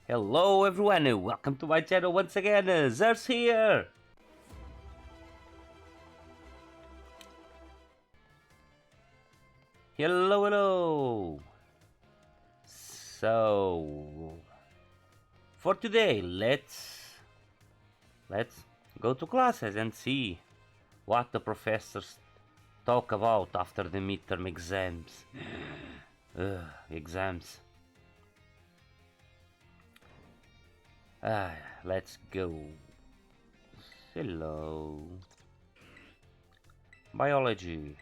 Hello everyone, welcome to my channel once again, Zers here! Hello! So, for today, let's go to classes and see what the professors talk about after the midterm exams. Exams. Let's go. Hello. Biology.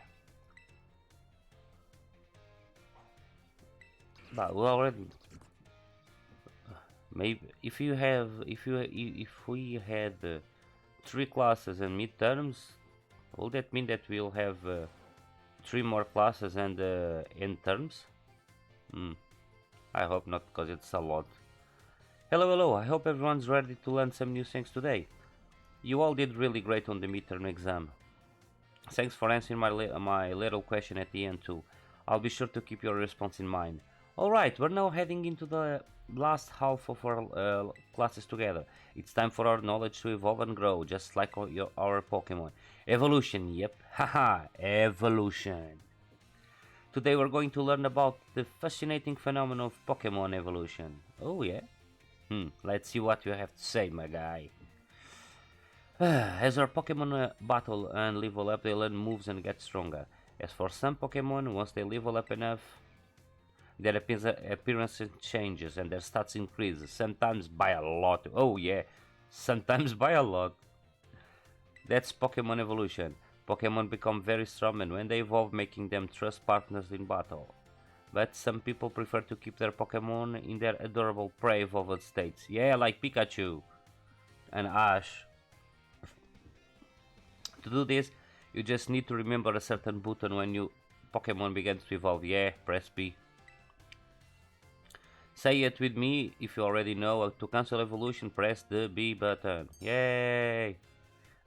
But we already maybe if we had 3 classes and midterms, will that mean that we'll have 3 more classes and end terms? I hope not, because it's a lot. Hello, I hope everyone's ready to learn some new things today. You all did really great on the midterm exam. Thanks for answering my little question at the end too. I'll be sure to keep your response in mind. Alright, we're now heading into the last half of our classes together. It's time for our knowledge to evolve and grow, just like our Pokemon. Evolution, yep, haha, evolution. Today we're going to learn about the fascinating phenomenon of Pokemon evolution. Oh yeah? Let's see what you have to say, my guy. As our Pokemon battle and level up, they learn moves and get stronger. As for some Pokemon, once they level up enough, their appearance changes and their stats increase, sometimes by a lot. Oh yeah, sometimes by a lot. That's Pokemon evolution. Pokemon become very strong and when they evolve, making them trust partners in battle. But some people prefer to keep their Pokemon in their adorable pre-evolved states. Yeah, like Pikachu and Ash. To do this, you just need to remember a certain button when your Pokemon begins to evolve. Yeah, press B. Say it with me if you already know. To cancel evolution, press the B button. Yay!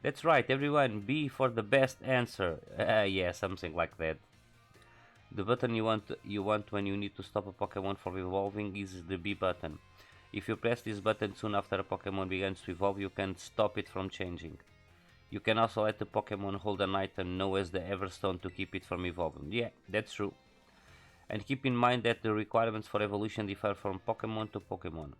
That's right, everyone. B for the best answer. Yeah, something like that. The button you want when you need to stop a Pokemon from evolving is the B button. If you press this button soon after a Pokemon begins to evolve, you can stop it from changing. You can also let the Pokemon hold an item known as the Everstone to keep it from evolving. Yeah, that's true. And keep in mind that the requirements for evolution differ from Pokemon to Pokemon.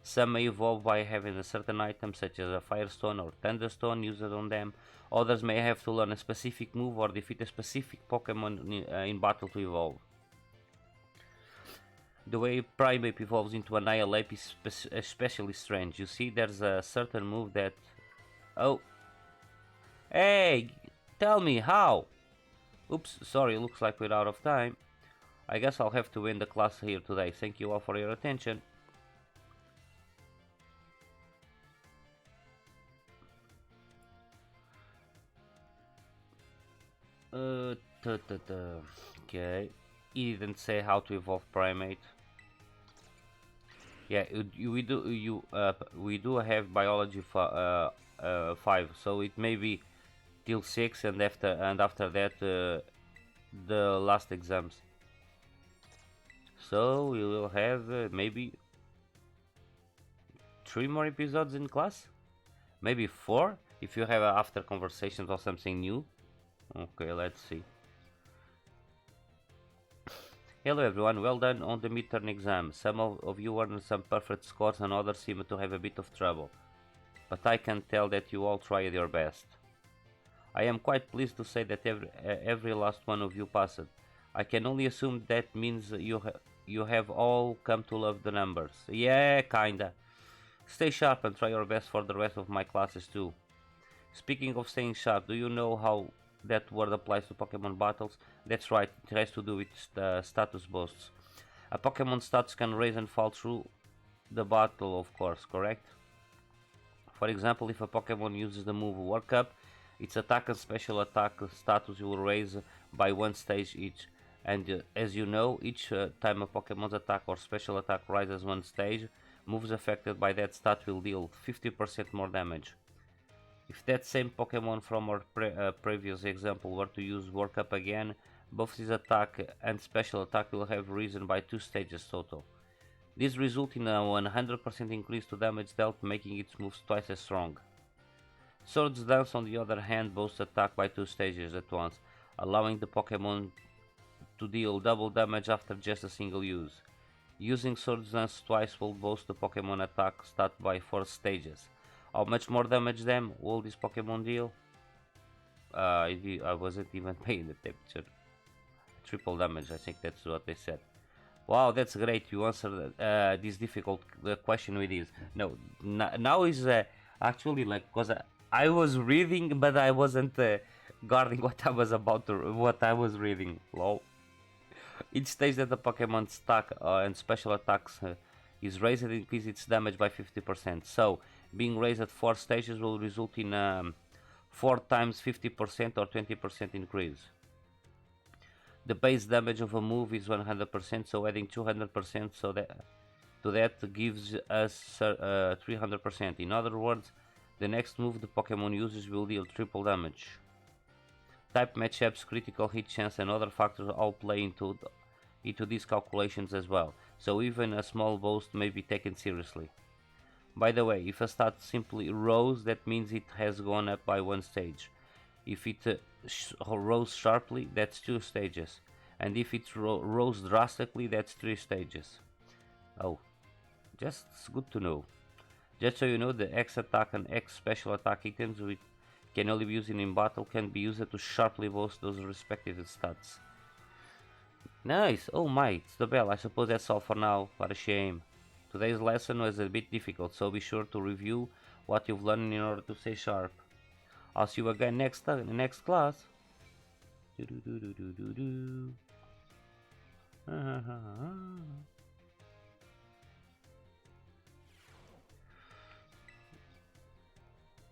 Some may evolve by having a certain item such as a Firestone or Thunderstone used on them. Others may have to learn a specific move or defeat a specific Pokemon in battle to evolve. The way Primeape evolves into Annihilape is especially strange. You see, there's a certain move that... Oh! Hey! Tell me, how? Oops, sorry, looks like we're out of time. I guess I'll have to end the class here today. Thank you all for your attention. Okay. He didn't say how to evolve Primate. Yeah, we do have biology 5, so it may be till 6, and after that the last exams. So we will have maybe 3 more episodes in class, maybe 4 if you have after conversations or something new. Okay, let's see. Hello everyone, well done on the midterm exam. Some of you earned some perfect scores and others seem to have a bit of trouble. But I can tell that you all tried your best. I am quite pleased to say that every last one of you passed. I can only assume that means you have all come to love the numbers. Yeah, kinda. Stay sharp and try your best for the rest of my classes too. Speaking of staying sharp, do you know how that word applies to Pokemon battles? That's right, it has to do with status boosts. A Pokemon stats can rise and fall through the battle, of course, correct? For example, if a Pokemon uses the move Work Up, its attack and special attack status will raise by 1 stage each. And as you know, each time a Pokemon's attack or special attack rises 1 stage, moves affected by that stat will deal 50% more damage. If that same Pokemon from our previous example were to use Work Up again, both his attack and special attack will have risen by 2 stages total. This results in a 100% increase to damage dealt, making its moves twice as strong. Swords Dance, on the other hand, boasts attack by 2 stages at once, allowing the Pokémon to deal double damage after just a single use. Using Swords Dance twice will boost the Pokemon attack stat by 4 stages. How much more damage then will this Pokemon deal? I wasn't even paying attention. Triple damage, I think that's what they said. Wow, that's great. You answered this difficult question with this. No, now is actually like, because I was reading, but I wasn't guarding what I was reading. Lol. Each stage that the Pokemon stack and special attacks is raised, it increases its damage by 50%. So, being raised at 4 stages will result in 4 times 50% or 20% increase. The base damage of a move is 100%, so adding 200% to that gives us 300%. In other words, the next move the Pokemon uses will deal triple damage. Type matchups, critical hit chance, and other factors all play into these calculations as well, so even a small boost may be taken seriously. By the way, if a stat simply rose, that means it has gone up by 1 stage. If it rose sharply, that's 2 stages, and if it rose drastically, that's 3 stages. Oh, just good to know. Just so you know, the X attack and X special attack items we can only be used in battle can be used to sharply boost those respective stats. Nice! Oh my, it's the bell. I suppose that's all for now. What a shame. Today's lesson was a bit difficult, so be sure to review what you've learned in order to stay sharp. I'll see you again next class.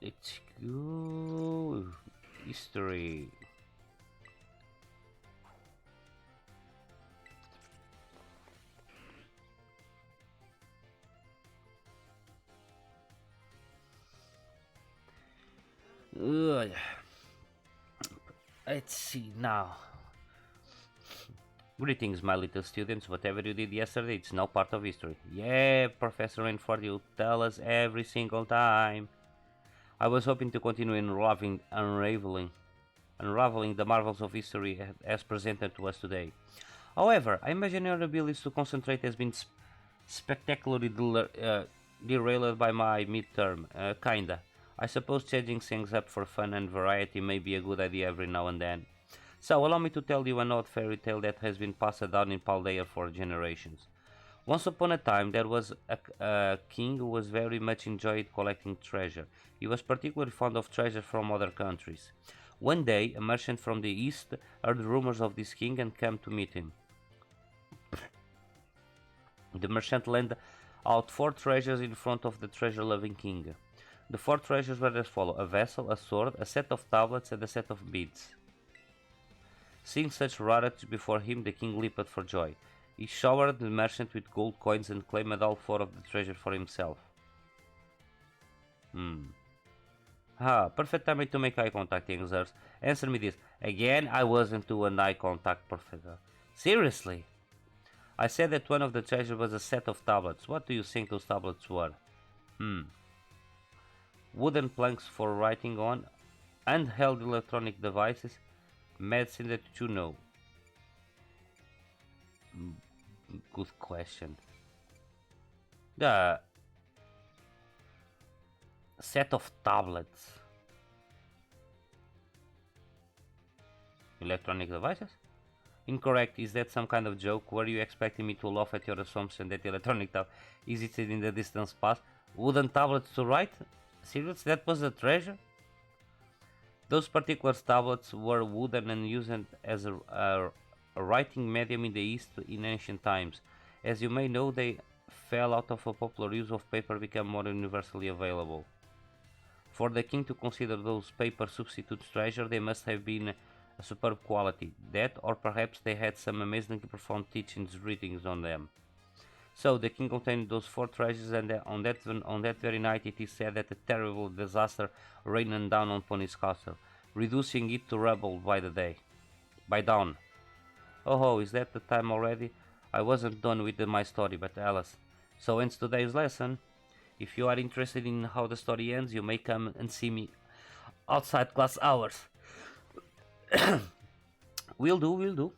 Let's go. History. Let's see now. Greetings, my little students. Whatever you did yesterday, it's now part of history. Yeah, Professor Rainford, you tell us every single time. I was hoping to continue unraveling the marvels of history as presented to us today. However, I imagine your abilities to concentrate has been spectacularly derailed by my midterm. Kinda. I suppose changing things up for fun and variety may be a good idea every now and then. So allow me to tell you an old fairy tale that has been passed down in Paldea for generations. Once upon a time there was a king who was very much enjoyed collecting treasure. He was particularly fond of treasure from other countries. One day a merchant from the east heard rumors of this king and came to meet him. The merchant laid out 4 treasures in front of the treasure-loving king. The 4 treasures were as follows: a vessel, a sword, a set of tablets, and a set of beads. Seeing such rarities before him, the king leaped for joy. He showered the merchant with gold coins and claimed all 4 of the treasure for himself. Perfect time to make eye contact, youngsters. Answer me this. Again, I wasn't doing eye contact, Professor. Seriously? I said that one of the treasures was a set of tablets. What do you think those tablets were? Wooden planks for writing on, handheld electronic devices, medicine that you know. Good question. The set of tablets. Electronic devices? Incorrect. Is that some kind of joke? Were you expecting me to laugh at your assumption that electronic tablet is it in the distance past? Wooden tablets to write? Seriously, that was a treasure? Those particular tablets were wooden and used as a writing medium in the East in ancient times. As you may know, they fell out of a popular use of paper became more universally available. For the king to consider those paper substitutes treasure, they must have been a superb quality. That, or perhaps they had some amazingly profound teachings writings on them. So the king obtained those 4 treasures, and on that very night it is said that a terrible disaster rained down upon his castle, reducing it to rubble by dawn. Oh, is that the time already? I wasn't done with my story, but Alice, So ends today's lesson. If you are interested in how the story ends, you may come and see me outside class hours. Will do, will do.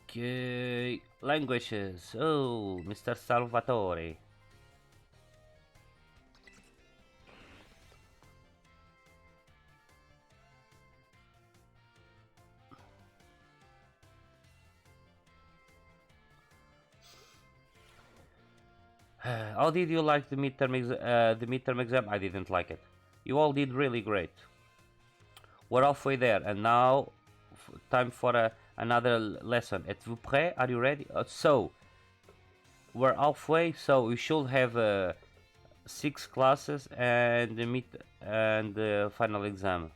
Okay, languages. Oh, Mr. Salvatore. How did you like the midterm exam? I didn't like it. You all did really great. We're halfway there, and now time for another lesson. Êtes-vous prêt? Are you ready? So we're halfway, so we should have 6 classes and the final exam.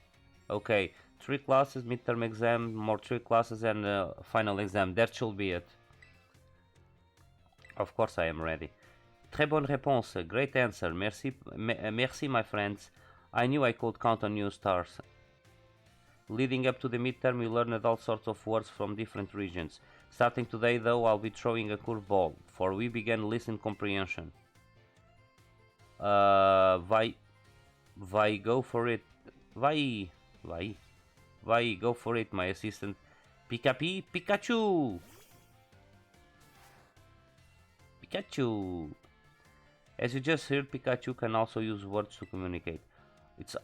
Okay, 3 classes, midterm exam, more 3 classes, and final exam. That should be it. Of course, I am ready. Très bonne réponse. Great answer. Merci, merci, my friends. I knew I could count on you, stars. Leading up to the midterm, we learned all sorts of words from different regions. Starting today, though, I'll be throwing a curveball, for we began listening comprehension. Vai, go for it. Vai, go for it, my assistant. Pikachu! Pikachu! As you just heard, Pikachu can also use words to communicate. It's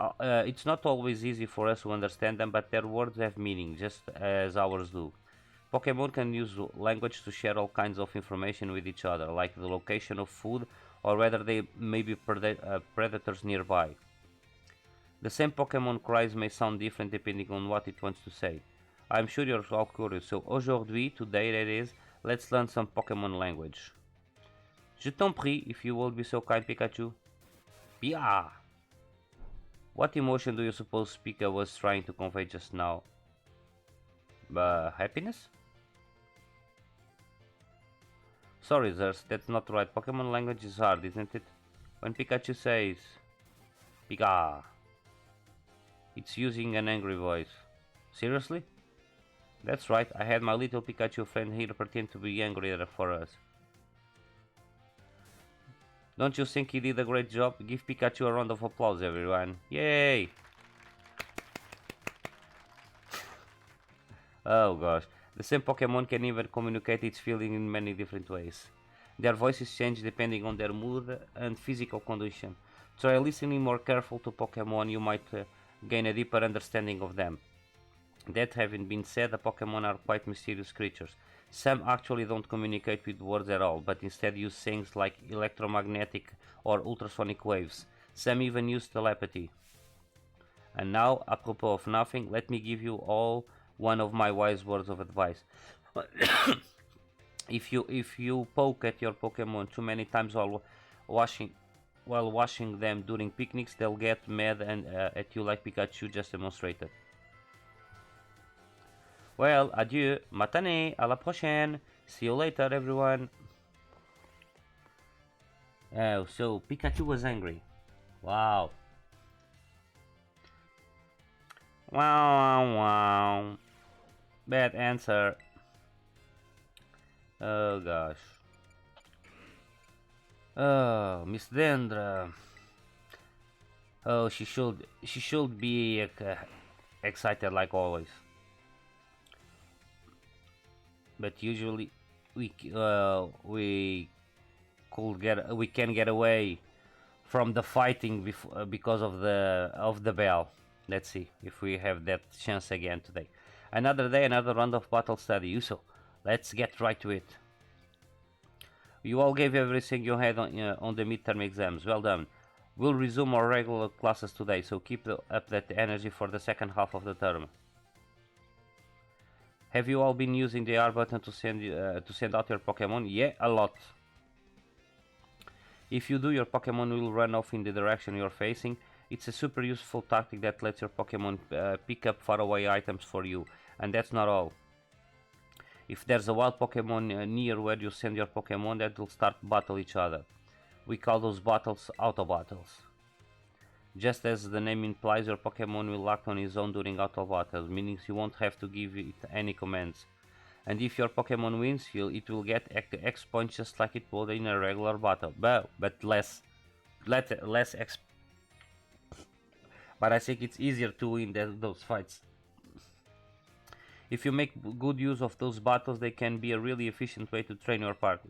not always easy for us to understand them, but their words have meaning, just as ours do. Pokemon can use language to share all kinds of information with each other, like the location of food or whether they may be predators nearby. The same Pokemon cries may sound different depending on what it wants to say. I'm sure you're all curious, so aujourd'hui, today that is, let's learn some Pokemon language. Je t'en prie, if you will be so kind, Pikachu. Pia! What emotion do you suppose Pika was trying to convey just now? Happiness? Sorry, Zers, that's not right. Pokemon language is hard, isn't it? When Pikachu says Pika, it's using an angry voice. Seriously? That's right, I had my little Pikachu friend here pretend to be angry for us. Don't you think he did a great job? Give Pikachu a round of applause, everyone. Yay! Oh gosh. The same Pokemon can even communicate its feeling in many different ways. Their voices change depending on their mood and physical condition. Try listening more careful to Pokemon, you might gain a deeper understanding of them. That having been said, the Pokemon are quite mysterious creatures. Some actually don't communicate with words at all, but instead use things like electromagnetic or ultrasonic waves. Some even use telepathy. And now, apropos of nothing, let me give you all one of my wise words of advice. If you poke at your Pokemon too many times while washing them during picnics, they'll get mad and at you like Pikachu just demonstrated. Well, adieu, matane, à la prochaine. See you later, everyone. Oh, so Pikachu was angry. Wow. Wow. Bad answer. Oh gosh. Oh, Miss Dendra. Oh, she should be excited like always. But usually we can get away from the fighting because of the bell. Let's see if we have that chance again today. Another day, another round of battle study. Uso, let's get right to it. You all gave everything you had on the midterm exams. Well done. We'll resume our regular classes today, so keep up that energy for the second half of the term. Have you all been using the R button to send out your Pokemon? Yeah, a lot. If you do, your Pokemon will run off in the direction you're facing. It's a super useful tactic that lets your Pokemon pick up faraway items for you. And that's not all. If there's a wild Pokemon near where you send your Pokemon, that will start battle each other. We call those battles auto battles. Just as the name implies, your Pokemon will act on its own during auto battles, meaning you won't have to give it any commands. And if your Pokemon wins, it will get X points just like it would in a regular battle, but less X. But I think it's easier to win those fights. If you make good use of those battles, they can be a really efficient way to train your party.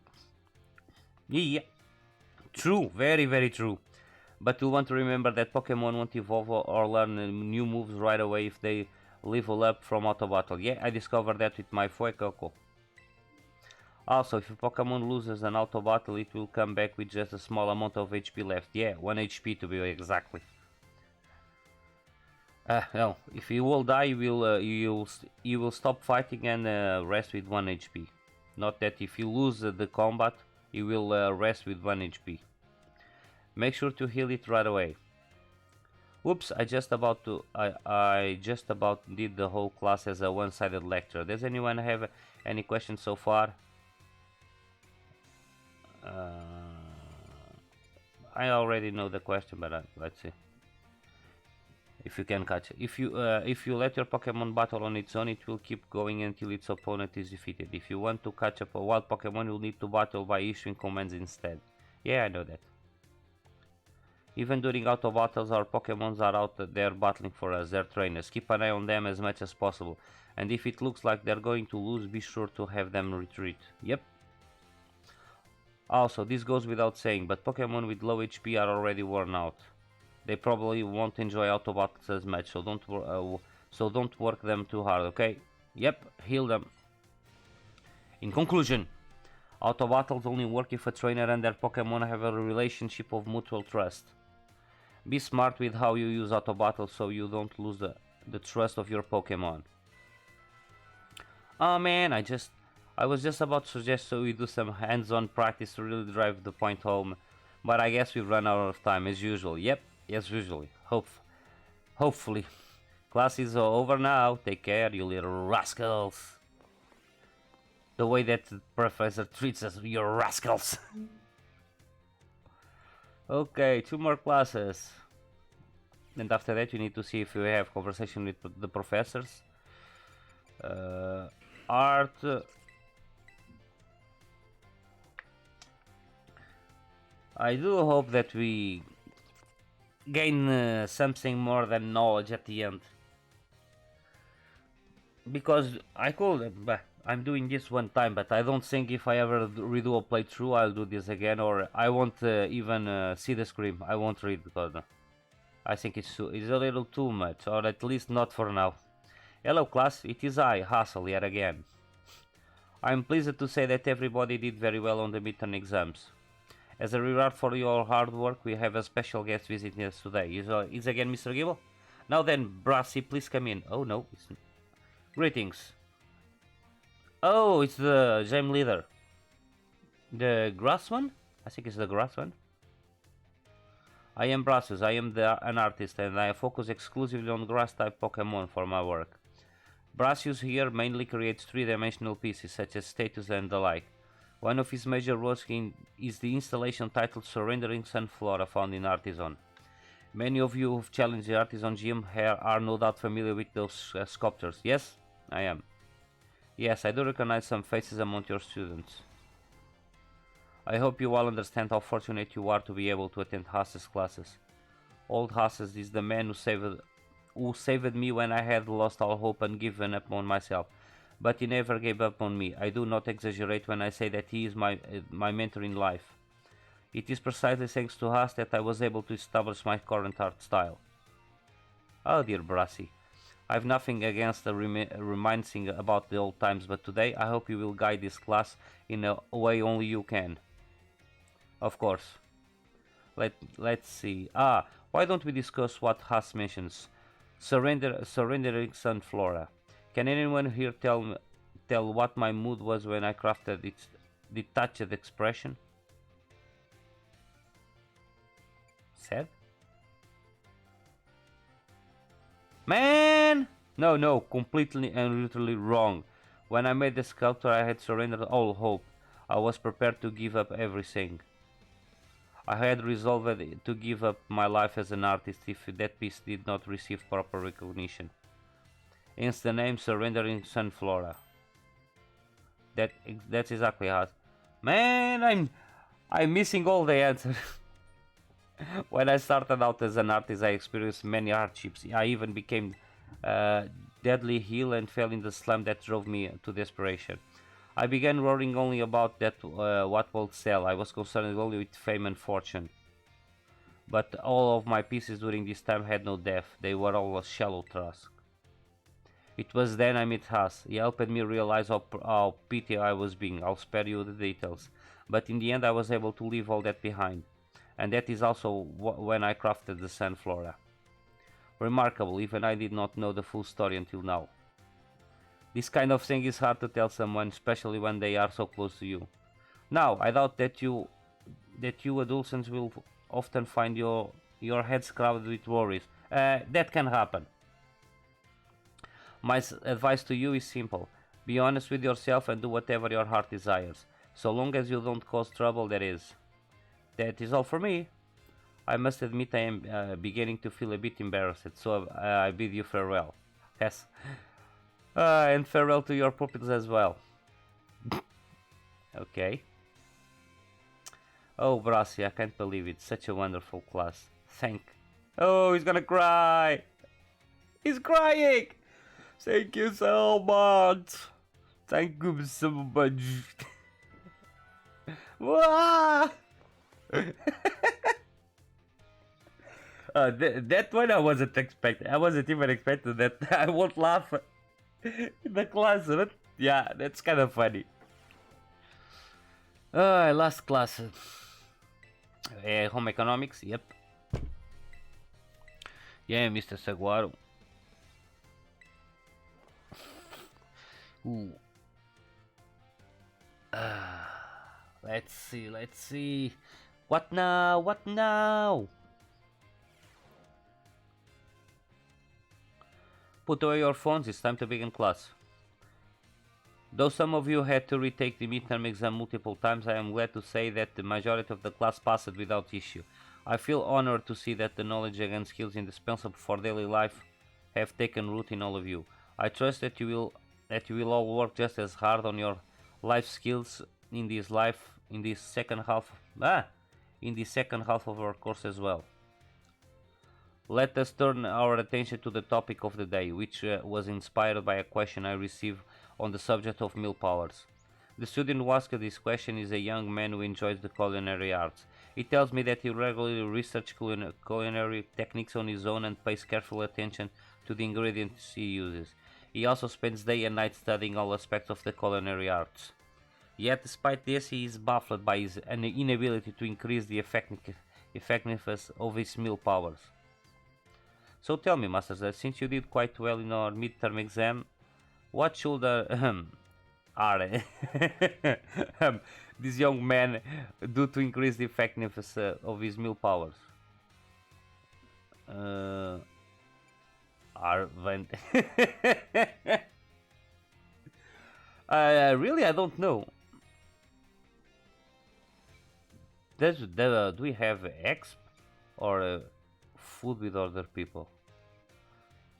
Yeah, true, very very true. But you'll want to remember that Pokemon won't evolve or learn new moves right away if they level up from auto battle. Yeah, I discovered that with my Fuecoco. Also, if a Pokemon loses an auto battle, it will come back with just a small amount of HP left. Yeah, 1 HP to be exactly. No, if you will die, you will stop fighting and rest with 1 HP. Not that if you lose the combat, you will rest with 1 HP. Make sure to heal it right away. Whoops, I just about did the whole class as a one-sided lecture. Does anyone have any questions so far? I already know the question, but let's see if you can catch it. If you let your Pokemon battle on its own, it will keep going until its opponent is defeated. If you want to catch up a wild Pokemon, you'll need to battle by issuing commands instead. Yeah, I know that. Even during auto battles, our Pokemons are out there battling for us, their trainers. Keep an eye on them as much as possible. And if it looks like they're going to lose, be sure to have them retreat. Yep. Also, this goes without saying, but Pokemon with low HP are already worn out. They probably won't enjoy auto battles as much, so don't work them too hard, okay? Yep, heal them. In conclusion, auto battles only work if a trainer and their Pokemon have a relationship of mutual trust. Be smart with how you use auto battles so you don't lose the trust of your Pokemon. Oh man, I was just about to suggest so we do some hands-on practice to really drive the point home, but I guess we've run out of time as usual. Yep, as usually. Hopefully. Class is over now. Take care, you little rascals. The way that the professor treats us, you rascals. Okay, 2 more classes. And after that you need to see if you have conversation with the professors. Art. I do hope that we gain something more than knowledge at the end. Because I could, but I'm doing this one time, but I don't think if I ever redo a playthrough I'll do this again, or I won't even see the screen. I won't read because I think it's a little too much, or at least not for now. Hello class, it is I, Hassel, yet again. I'm pleased to say that everybody did very well on the midterm exams. As a reward for your hard work, we have a special guest visiting us today. Is again Mr. Gibble? Now then, Brassy, please come in. Oh no, it's... Greetings. Oh, it's the gym leader. The grass one? I think it's the grass one. I am Brassus, I am an artist and I focus exclusively on grass type Pokemon for my work. Brassus here mainly creates 3-dimensional pieces such as statues and the like. One of his major works is the installation titled Surrendering Sunflora found in Artisan. Many of you who've challenged the Artisan Gym are no doubt familiar with those sculptures. Yes, I am. Yes, I do recognize some faces among your students. I hope you all understand how fortunate you are to be able to attend Haas's classes. Old Haas is the man who saved me when I had lost all hope and given up on myself. But he never gave up on me. I do not exaggerate when I say that he is my mentor in life. It is precisely thanks to Haas that I was able to establish my current art style. Oh dear Brassy, I've nothing against reminding about the old times, but today I hope you will guide this class in a way only you can. Of course. Let's see. Why don't we discuss what Haas mentions? Surrendering Sunflora. Can anyone here tell what my mood was when I crafted its detached expression? Sad? Man! No, completely and literally wrong. When I made the sculpture I had surrendered all hope. I was prepared to give up everything. I had resolved to give up my life as an artist if that piece did not receive proper recognition. Hence the name Surrendering Sunflora. That's exactly how. Man, I'm missing all the answers. When I started out as an artist, I experienced many hardships. I even became uh, deadly ill and fell in the slum that drove me to desperation. I began worrying only about what will sell. I was concerned only with fame and fortune. But all of my pieces during this time had no depth. They were all a shallow task. It was then I met Haas. He helped me realize how petty I was being. I'll spare you the details. But in the end I was able to leave all that behind. And that is also when I crafted the Sunflora. Remarkable, even I did not know the full story until now. This kind of thing is hard to tell someone, especially when they are so close to you. Now, I doubt that you adolescents will often find your heads crowded with worries. That can happen. My advice to you is simple. Be honest with yourself and do whatever your heart desires. So long as you don't cause trouble, that is. That is all for me. I must admit I am beginning to feel a bit embarrassed, so I bid you farewell. Yes. And farewell to your pupils as well. Okay. Oh, Brasi, I can't believe it. Such a wonderful class. Oh, he's gonna cry. He's crying. Thank you so much. Thank you so much. That one I wasn't expecting. I wasn't even expecting that. I won't laugh in the class, but yeah, that's kind of funny. Last class. Home economics, yep. Yeah, Mr. Saguaro. Ooh. Let's see. What now? Put away your phones, it's time to begin class. Though some of you had to retake the midterm exam multiple times, I am glad to say that the majority of the class passed without issue. I feel honored to see that the knowledge and skills indispensable for daily life have taken root in all of you. I trust that you will all work just as hard on your life skills in this second half of our course as well. Let us turn our attention to the topic of the day, which was inspired by a question I received on the subject of meal powers. The student who asked this question is a young man who enjoys the culinary arts. He tells me that he regularly researches culinary techniques on his own and pays careful attention to the ingredients he uses. He also spends day and night studying all aspects of the culinary arts. Yet, despite this, he is baffled by his inability to increase the effectiveness of his meal powers. So tell me, Masters, since you did quite well in our midterm exam, what should this young man do to increase the effectiveness of his meal powers? Really, I don't know. Do we have exp or food with other people?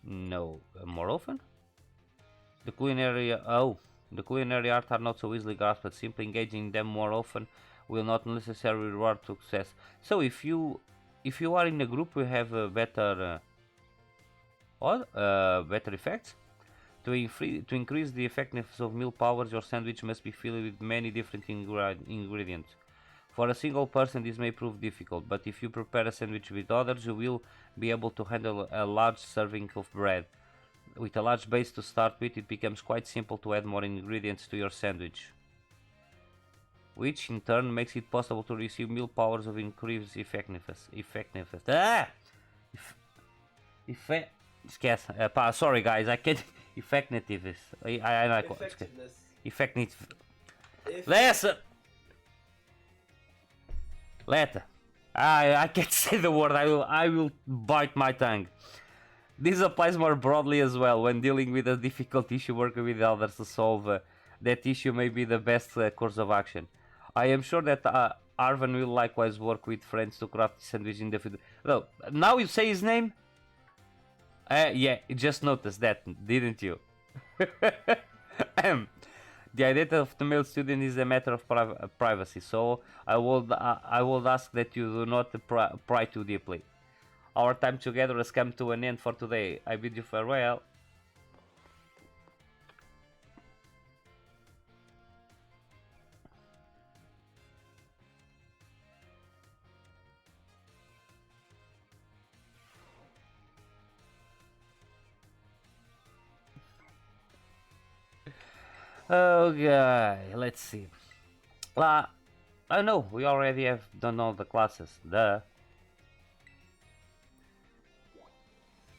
No. More often? The culinary arts are not so easily grasped, but simply engaging in them more often will not necessarily reward success. So if you are in a group, you have better effects. To increase the effectiveness of meal powers, your sandwich must be filled with many different ingredients. For a single person this may prove difficult, but if you prepare a sandwich with others, you will be able to handle a large serving of bread. With a large base to start with, it becomes quite simple to add more ingredients to your sandwich, which in turn makes it possible to receive meal powers of increased effectiveness. Sorry guys, I can't. Effectiveness. Effectiveness. Listen! Let. I can't say the word. I will bite my tongue. This applies more broadly as well. When dealing with a difficult issue, working with others to solve that issue may be the best course of action. I am sure that Arvan will likewise work with friends to craft sandwich in the future. No, now you say his name? Yeah, you just noticed that, didn't you? The identity of the male student is a matter of privacy, so I would ask that you do not pry too deeply. Our time together has come to an end for today. I bid you farewell. Okay, let's see. I know we already have done all the classes. Duh.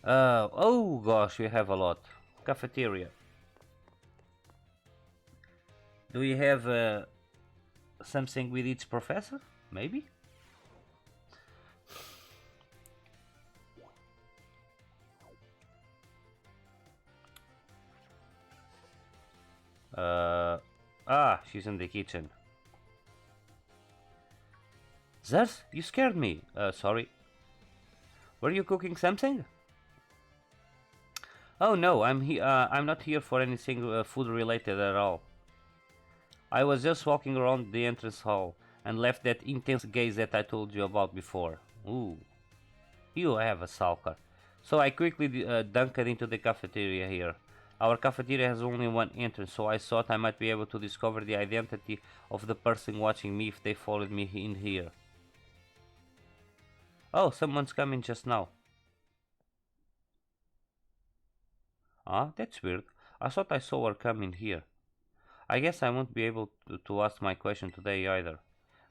Oh gosh, we have a lot. Cafeteria. Do we have something with each professor? Maybe? She's in the kitchen. Zers, you scared me. Sorry. Were you cooking something? Oh no, I'm not here for anything food related at all. I was just walking around the entrance hall and left that intense gaze that I told you about before. Ooh, you have a sulker. So I quickly dunked into the cafeteria here. Our cafeteria has only one entrance, so I thought I might be able to discover the identity of the person watching me if they followed me in here. Oh, someone's coming just now. Ah, that's weird. I thought I saw her come in here. I guess I won't be able to ask my question today either.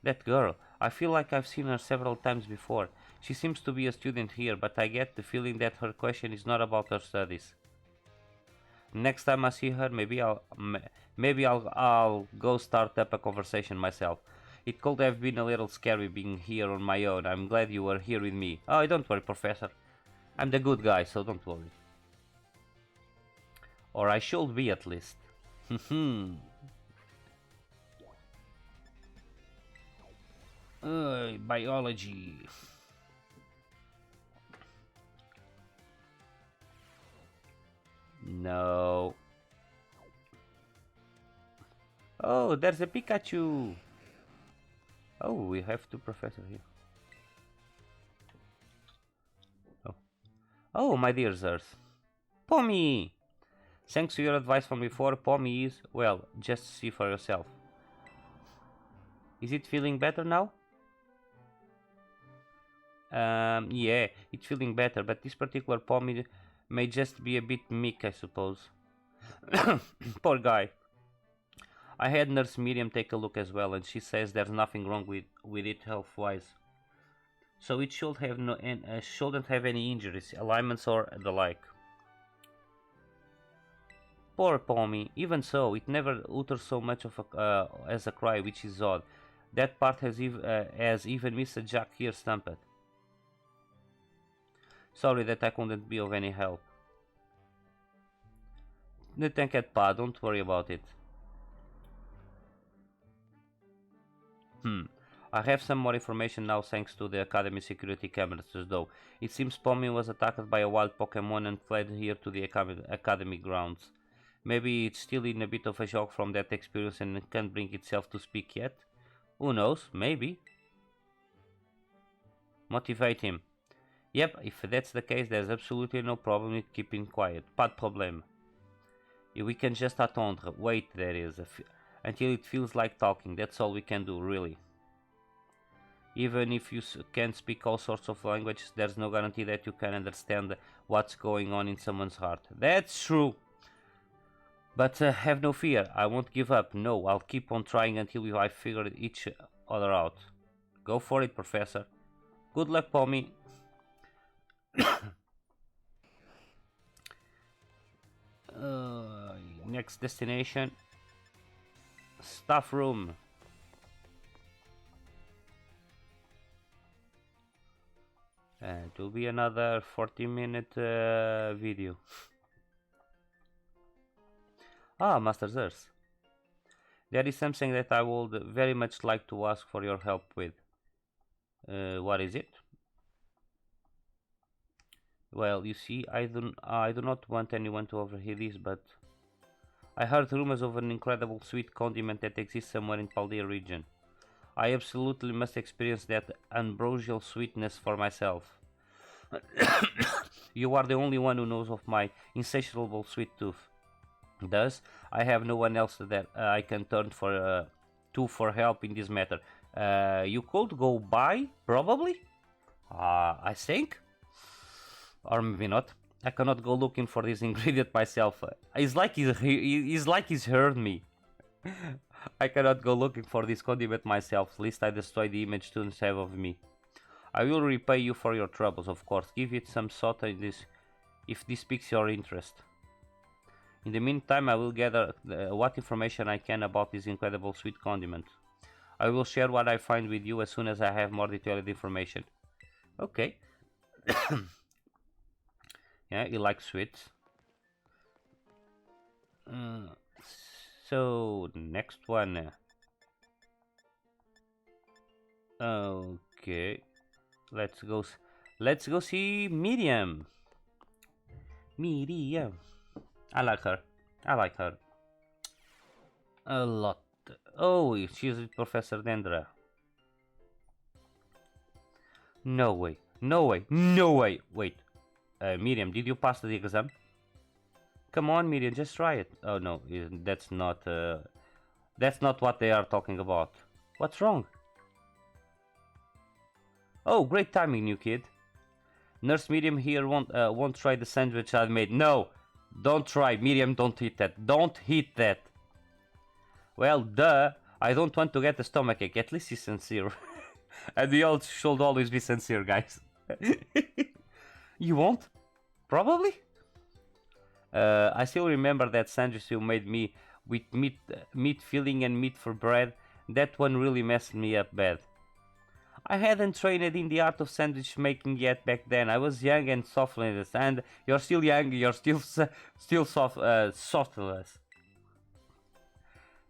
That girl, I feel like I've seen her several times before. She seems to be a student here, but I get the feeling that her question is not about her studies. Next time I see her, maybe I'll go start up a conversation myself. It could have been a little scary being here on my own. I'm glad you were here with me. Oh, don't worry, Professor. I'm the good guy, so don't worry. Or I should be at least. Biology. No. Oh, there's a Pikachu. Oh, we have two professors here. Oh, oh, my dear sirs. Pommy! Thanks to your advice from before, Pommy is, well, just see for yourself. Is it feeling better now? Yeah, it's feeling better, but this particular Pommy may just be a bit meek, I suppose. Poor guy. I had Nurse Miriam take a look as well, and she says there's nothing wrong with it health-wise. So it shouldn't have any injuries, alignments, or the like. Poor Pommy. Even so, it never utters so much of as a cry, which is odd. That part has even Mr. Jack here stamped. Sorry that I couldn't be of any help. The Tankette Pa, don't worry about it. I have some more information now thanks to the Academy security cameras though. It seems Pommy was attacked by a wild Pokemon and fled here to the Academy grounds. Maybe it's still in a bit of a shock from that experience and can't bring itself to speak yet. Who knows, maybe. Motivate him. Yep, if that's the case, there's absolutely no problem with keeping quiet. Pas de problème. We can just attendre, wait, that is, until it feels like talking. That's all we can do, really. Even if you can speak all sorts of languages, there's no guarantee that you can understand what's going on in someone's heart. That's true. But have no fear, I won't give up. No, I'll keep on trying until I figure each other out. Go for it, Professor. Good luck, Pommy. Next destination. Staff room. It will be another 40-minute video. Ah, Master Zers. There is something that I would very much like to ask for your help with. What is it? Well, you see, I do not want anyone to overhear this, but I heard rumors of an incredible sweet condiment that exists somewhere in Paldea region. I absolutely must experience that ambrosial sweetness for myself. You are the only one who knows of my insatiable sweet tooth. Thus, I have no one else that I can turn for help in this matter. You could go by, probably. I think, or maybe not. I cannot go looking for this ingredient myself. It's like he's heard me. I cannot go looking for this condiment myself, lest I destroy the image students have of me. I will repay you for your troubles, of course. Give it some thought in this, if this piques your interest. In the meantime, I will gather what information I can about this incredible sweet condiment. I will share what I find with you as soon as I have more detailed information. Okay. Yeah, you like sweets. So, next one. Okay. Let's go see Miriam. Miriam. I like her. I like her. A lot. Oh, she's with Professor Dendra. No way. No way. No way. Wait. Miriam, did you pass the exam? Come on, Miriam, just try it. Oh no, that's not what they are talking about. What's wrong? Oh, great timing, new kid. Nurse Miriam here won't try the sandwich I made. No, don't try, Miriam. Don't eat that. Don't eat that. Well, duh. I don't want to get a stomachache. At least he's sincere. And we all should always be sincere, guys. You won't? Probably. I still remember that sandwich you made me with meat filling and meat for bread. That one really messed me up bad. I hadn't trained in the art of sandwich making yet back then. I was young and softless, and you're still young. You're still softless.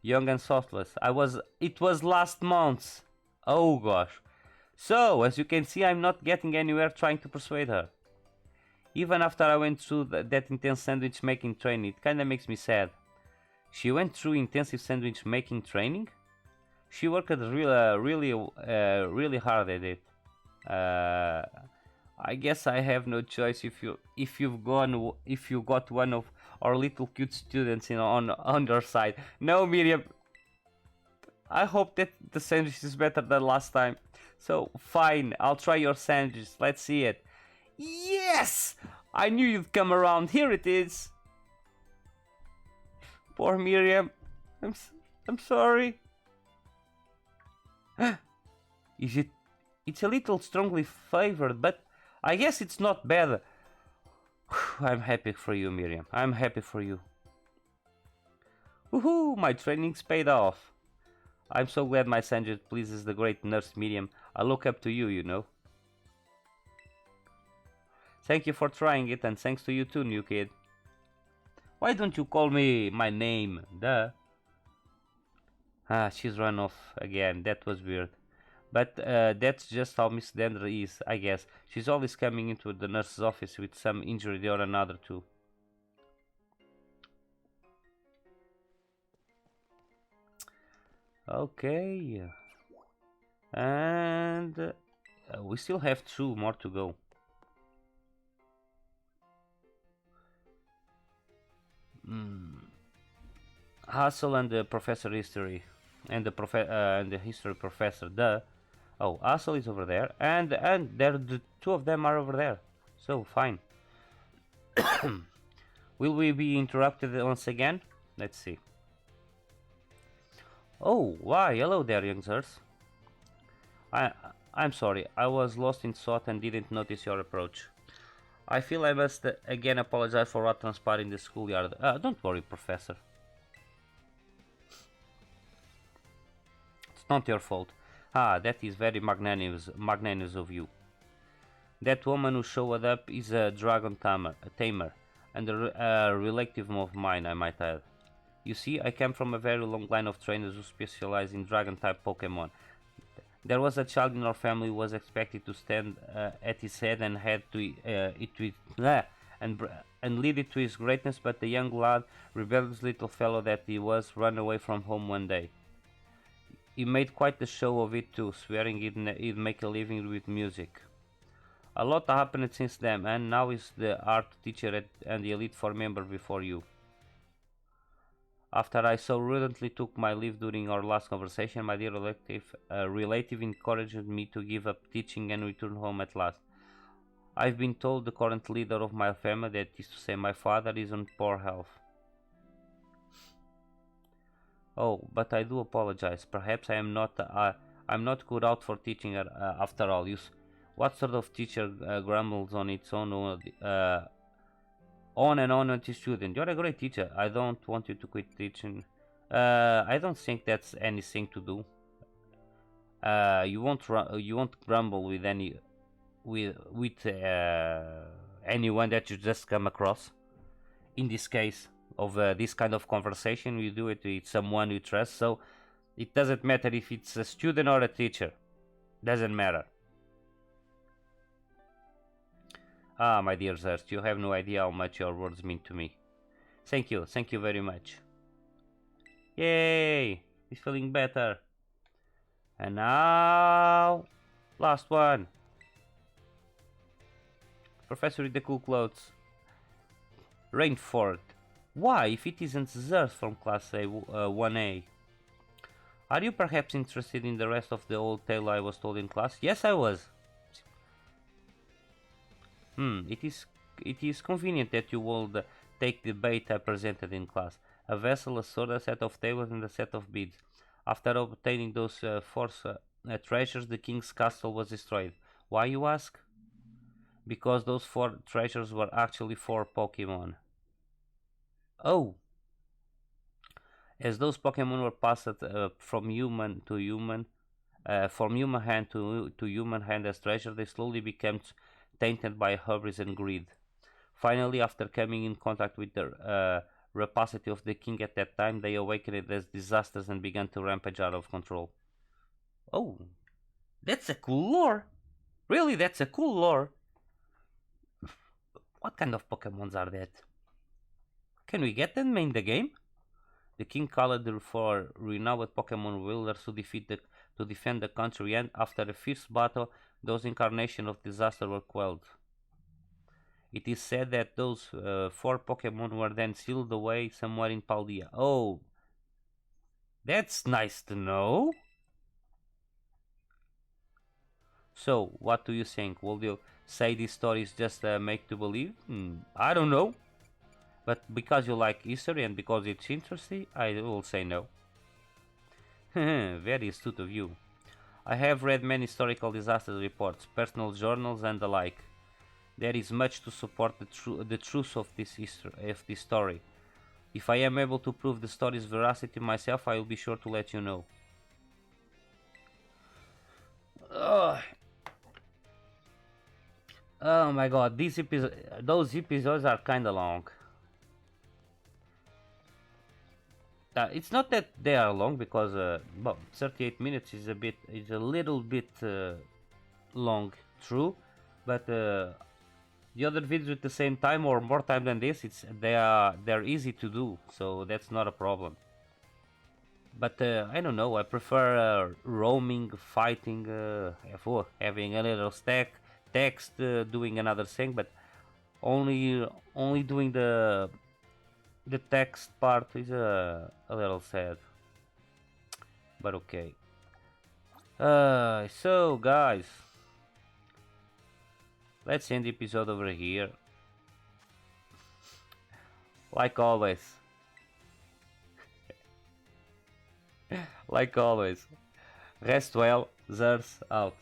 Young and softless. It was last month. Oh gosh. So, as you can see, I'm not getting anywhere trying to persuade her. Even after I went through that intense sandwich making training, it kinda makes me sad. She went through intensive sandwich making training? She worked really hard at it. I guess I have no choice if you got one of our little cute students on your side. No, Miriam. I hope that the sandwich is better than last time. So fine, I'll try your sandwich. Let's see it. Yes! I knew you'd come around. Here it is. Poor Miriam. I'm sorry. Is it? It's a little strongly flavored, but I guess it's not bad. I'm happy for you, Miriam. I'm happy for you. Woohoo! My training's paid off. I'm so glad my sandwich pleases the great nurse Miriam. I look up to you, you know. Thank you for trying it, and thanks to you too, new kid. Why don't you call me my name? Duh. Ah, she's run off again. That was weird. But that's just how Miss Dendra is, I guess. She's always coming into the nurse's office with some injury or another too. Okay. And we still have 2 more to go. Hassel and the Professor History. And the history professor. Oh, Hassel is over there, and the 2 of them are over there. So fine. Will we be interrupted once again? Let's see. Oh, why? Hello there, young sirs. I'm sorry. I was lost in thought and didn't notice your approach. I feel I must again apologize for what transpired in the schoolyard. Don't worry, Professor. It's not your fault. Ah, that is very magnanimous of you. That woman who showed up is a dragon tamer, and a relative of mine, I might add. You see, I came from a very long line of trainers who specialize in dragon-type Pokemon. There was a child in our family who was expected to stand at his head and head to it with and lead it to his greatness, but the young lad, rebellious little fellow that he was, ran away from home one day. He made quite a show of it too, swearing he'd make a living with music. A lot happened since then, and now he's the art teacher and the Elite Four member before you. After I so rudely took my leave during our last conversation, my dear relative encouraged me to give up teaching and return home at last. I've been told the current leader of my family, that is to say my father, is in poor health. Oh, but I do apologize. Perhaps I'm not good out for teaching after all. What sort of teacher grumbles on its own on and on with his student? You're a great teacher. I don't want you to quit teaching. I don't think that's anything to do. You won't grumble with anyone that you just come across. In this case of this kind of conversation, you do it with someone you trust. So it doesn't matter if it's a student or a teacher. Doesn't matter. Ah, my dear Zerst, you have no idea how much your words mean to me. Thank you very much. Yay! He's feeling better. And now, last one. Professor with the cool clothes. Rainford. Why, if it isn't Zerst from Class A, 1A? Are you perhaps interested in the rest of the old tale I was told in class? Yes, I was. It is convenient that you would take the bait I presented in class. A vessel, a sword, a set of tables, and a set of beads. After obtaining those four treasures, the king's castle was destroyed. Why, you ask? Because those four treasures were actually four Pokemon. Oh! As those Pokemon were passed from human to human, from human hand to human hand as treasure, they slowly became tainted by hubris and greed. Finally, after coming in contact with the rapacity of the king at that time, they awakened as disasters and began to rampage out of control. Oh, that's a cool lore! Really, that's a cool lore! What kind of Pokemons are that? Can we get them in the game? The king called for renowned Pokemon wielders to defend the country, and after a fierce battle, those incarnations of disaster were quelled. It is said that those four Pokemon were then sealed away somewhere in Paldea. Oh, that's nice to know. So, what do you think? Will you say this story is just make to believe? I don't know. But because you like history and because it's interesting, I will say no. Very astute of you. I have read many historical disaster reports, personal journals, and the like. There is much to support the truth of this story. If I am able to prove the story's veracity myself, I will be sure to let you know. Ugh. Oh my god, those episodes are kinda long. It's not that they are long because 38 minutes is a little bit long, true, but the other videos at the same time or more time than this, they're easy to do, so that's not a problem. But I don't know, I prefer roaming, fighting, having a little text, doing another thing, but only doing the text part is a little sad, but okay. So guys, let's end the episode over here. Like always. Like always. Rest well, Zers out.